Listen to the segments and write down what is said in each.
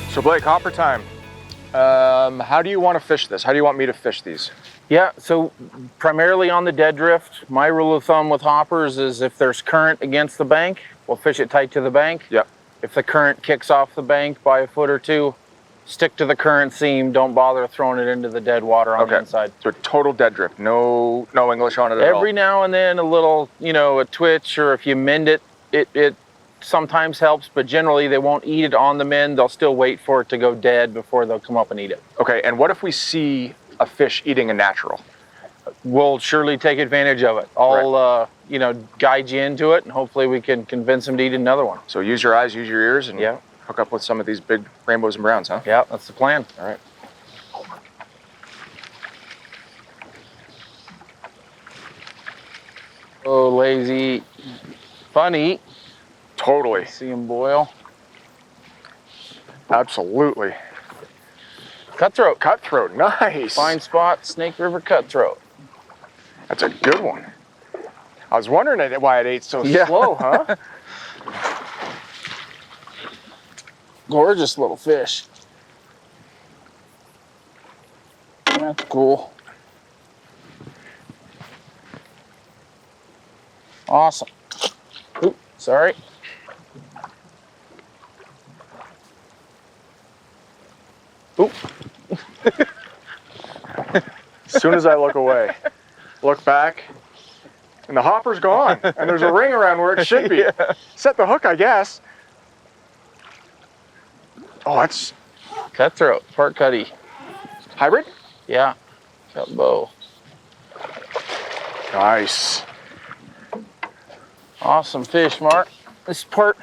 So Blake, hopper time. How do you want to fish this? How do you want me to fish these? Yeah, so primarily on the dead drift. My rule of thumb with hoppers is if there's current against the bank, we'll fish it tight to the bank. Yep. If the current kicks off the bank by a foot or two, stick to the current seam. Don't bother throwing it into the dead water on the inside. So total dead drift, no English on it at all? Every now and then a little, a twitch, or if you mend it, it sometimes helps, but generally they won't eat it on the mend. They'll still wait for it to go dead before they'll come up and eat it. Okay, and what if we see a fish eating a natural? We'll surely take advantage of it. I'll, guide you into it, and hopefully we can convince them to eat another one. So use your eyes, use your ears, and hook up with some of these big rainbows and browns, huh? Yeah, that's the plan. All right. Oh, lazy. Funny. Totally. See him boil. Absolutely. Cutthroat. Cutthroat, nice. Fine spot, Snake River cutthroat. That's a good one. I was wondering why it ate so slow, huh? Gorgeous little fish. That's cool. Awesome. Oop, sorry. Oop. As soon as I look away, look back, and the hopper's gone, and there's a ring around where it should be. Set the hook, I guess. Oh, that's Cutthroat, part cutty. hybrid? Yeah, cut bow. Nice. Awesome fish, Mark. This is part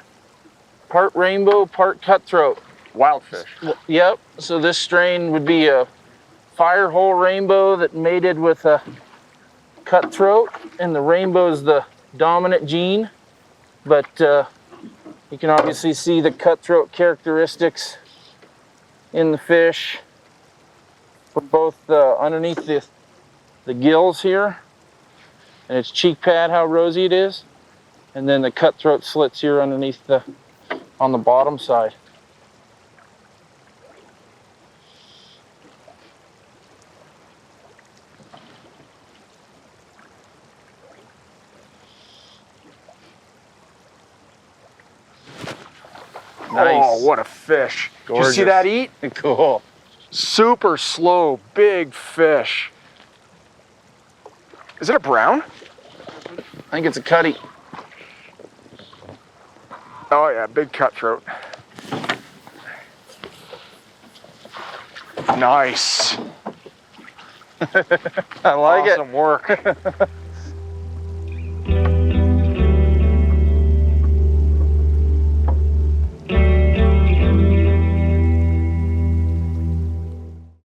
rainbow, part cutthroat. Wild fish. Yep, so this strain would be a fire hole rainbow that mated with a cutthroat, and the rainbow is the dominant gene, but you can obviously see the cutthroat characteristics in the fish, both underneath the gills here, and its cheek pad, how rosy it is, and then the cutthroat slits here underneath on the bottom side. Nice. Oh, what a fish. Gorgeous. Did you see that eat? Cool. Super slow, big fish. Is it a brown? I think it's a cutty. Oh yeah, big cutthroat. Nice. I like it. Awesome work.